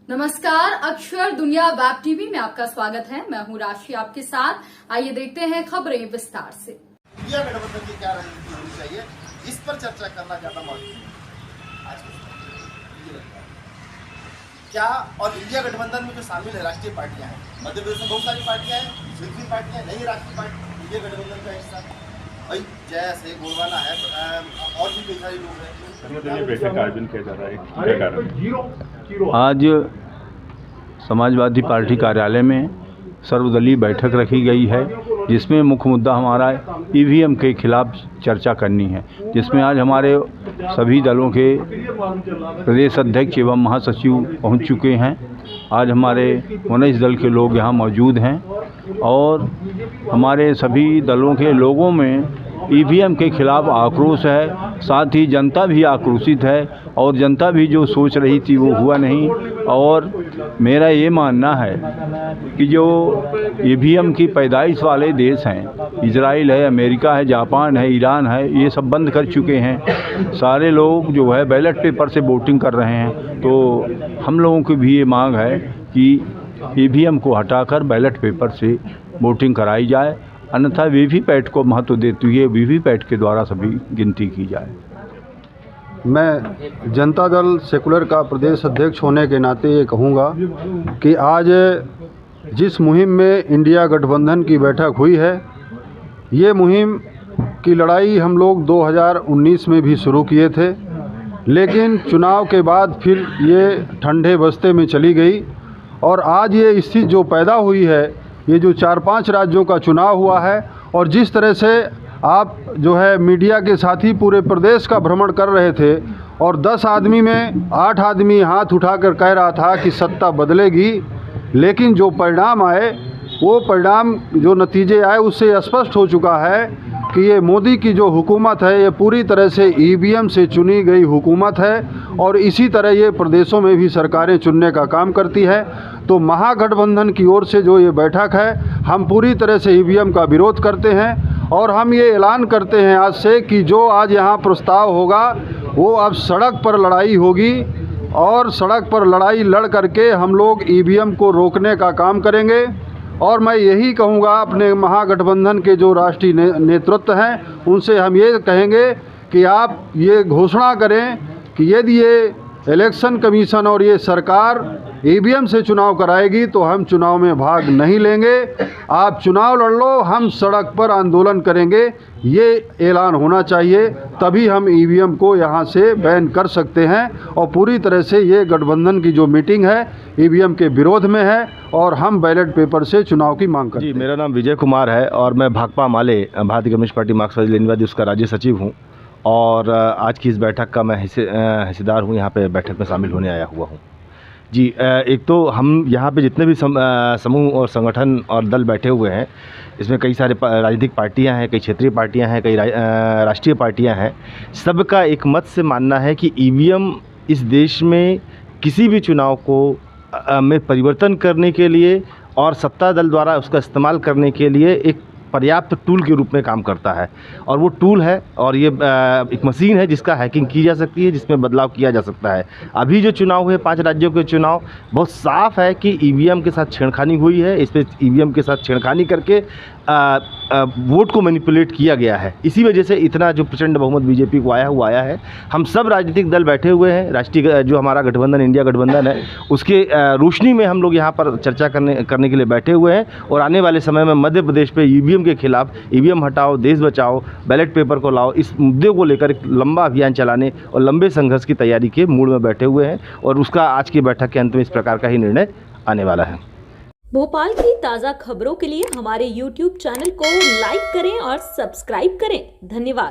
नमस्कार, अक्षर दुनिया वेब टीवी में आपका स्वागत है। मैं हूं राशि आपके साथ। आइए देखते हैं खबरें विस्तार से। इंडिया गठबंधन की क्या रणनीति होनी चाहिए, इस पर चर्चा करना ज्यादा महत्वपूर्ण है आज के समय। क्या और इंडिया गठबंधन में जो शामिल है राष्ट्रीय पार्टियां हैं, मध्य प्रदेश में बहुत सारी पार्टियां हैं, क्षेत्रीय पार्टियां, नई राष्ट्रीय पार्टी इंडिया गठबंधन का हिस्सा भाई जैसे गोलवाना है और भी कई सारे लोग हैं। बैठक का आयोजन किया जा रहा है, क्या कारण? आज समाजवादी पार्टी कार्यालय में सर्वदलीय बैठक रखी गई है, जिसमें मुख्य मुद्दा हमारा ईवीएम के खिलाफ चर्चा करनी है, जिसमें आज हमारे सभी दलों के प्रदेश अध्यक्ष एवं महासचिव पहुंच चुके हैं। आज हमारे 19 दल के लोग यहां मौजूद हैं और हमारे सभी दलों के लोगों में ईवीएम के खिलाफ आक्रोश है। साथ ही जनता भी आक्रोशित है और जनता भी जो सोच रही थी वो हुआ नहीं। और मेरा ये मानना है कि जो ईवीएम की पैदाइश वाले देश हैं, इजराइल है, अमेरिका है, जापान है, ईरान है, ये सब बंद कर चुके हैं। सारे लोग जो है बैलेट पेपर से वोटिंग कर रहे हैं। तो हम लोगों की भी ये मांग है कि ईवीएम को हटाकर बैलेट पेपर से वोटिंग कराई जाए, अन्यथा वीवीपैट को महत्व देते हुए वीवीपैट के द्वारा सभी गिनती की जाए। मैं जनता दल सेकुलर का प्रदेश अध्यक्ष होने के नाते ये कहूँगा कि आज जिस मुहिम में इंडिया गठबंधन की बैठक हुई है, ये मुहिम की लड़ाई हम लोग 2019 में भी शुरू किए थे, लेकिन चुनाव के बाद फिर ये ठंडे बस्ते में चली गई। और आज ये स्थिति जो पैदा हुई है, ये जो 4-5 राज्यों का चुनाव हुआ है और जिस तरह से आप जो है मीडिया के साथ ही पूरे प्रदेश का भ्रमण कर रहे थे और 10 आदमी में 8 आदमी हाथ उठाकर कह रहा था कि सत्ता बदलेगी, लेकिन जो परिणाम आए, वो परिणाम जो नतीजे आए उससे स्पष्ट हो चुका है कि ये मोदी की जो हुकूमत है ये पूरी तरह से ईवीएम से चुनी गई हुकूमत है और इसी तरह ये प्रदेशों में भी सरकारें चुनने का काम करती है। तो महागठबंधन की ओर से जो ये बैठक है, हम पूरी तरह से ईवीएम का विरोध करते हैं और हम ये ऐलान करते हैं आज से कि जो आज यहाँ प्रस्ताव होगा वो अब सड़क पर लड़ाई होगी और सड़क पर लड़ाई लड़ करके हम लोग ईवीएम को रोकने का काम करेंगे। और मैं यही कहूँगा अपने महागठबंधन के जो राष्ट्रीय नेतृत्व हैं उनसे हम ये कहेंगे कि आप ये घोषणा करें कि यदि ये इलेक्शन कमीशन और ये सरकार ईवीएम से चुनाव कराएगी तो हम चुनाव में भाग नहीं लेंगे। आप चुनाव लड़ लो, हम सड़क पर आंदोलन करेंगे, ये ऐलान होना चाहिए, तभी हम ईवीएम को यहाँ से बैन कर सकते हैं। और पूरी तरह से ये गठबंधन की जो मीटिंग है ईवीएम के विरोध में है और हम बैलेट पेपर से चुनाव की मांग करते हैं। जी, मेरा नाम विजय कुमार है और मैं भाकपा माले भारतीय कम्युनिस्ट पार्टी मार्क्सवादी लेनिनवादी उसका राज्य सचिव हूँ और आज की इस बैठक का मैं हिस्सेदार हूँ, यहाँ पे बैठक में शामिल होने आया हुआ हूँ। जी, एक तो हम यहाँ पे जितने भी समूह और संगठन और दल बैठे हुए हैं, इसमें कई सारे राजनीतिक पार्टियाँ हैं, कई क्षेत्रीय पार्टियाँ हैं, कई राष्ट्रीय पार्टियाँ हैं। सबका एक मत से मानना है कि ईवीएम इस देश में किसी भी चुनाव को में परिवर्तन करने के लिए और सत्ता दल द्वारा उसका इस्तेमाल करने के लिए एक पर्याप्त टूल के रूप में काम करता है। और वो टूल है और ये एक मशीन है जिसका हैकिंग की जा सकती है, जिसमें बदलाव किया जा सकता है। अभी जो चुनाव हुए 5 राज्यों के चुनाव, बहुत साफ है कि ईवीएम के साथ छेड़खानी हुई है। इस पर ईवीएम के साथ छेड़खानी करके वोट को मैनिपुलेट किया गया है। इसी वजह से इतना जो प्रचंड बहुमत बीजेपी को आया है। हम सब राजनीतिक दल बैठे हुए हैं, राष्ट्रीय जो हमारा गठबंधन इंडिया गठबंधन है उसके रोशनी में हम लोग यहाँ पर चर्चा करने के लिए बैठे हुए हैं। और आने वाले समय में मध्य प्रदेश पे ईवीएम के खिलाफ, ईवीएम हटाओ, देश बचाओ, बैलेट पेपर को लाओ, इस मुद्दे को लेकर एक लंबा अभियान चलाने और लंबे संघर्ष की तैयारी के मूड में बैठे हुए हैं। और उसका आज की बैठक के अंत में इस प्रकार का ही निर्णय आने वाला है। भोपाल की ताज़ा खबरों के लिए हमारे YouTube चैनल को लाइक करें और सब्सक्राइब करें। धन्यवाद।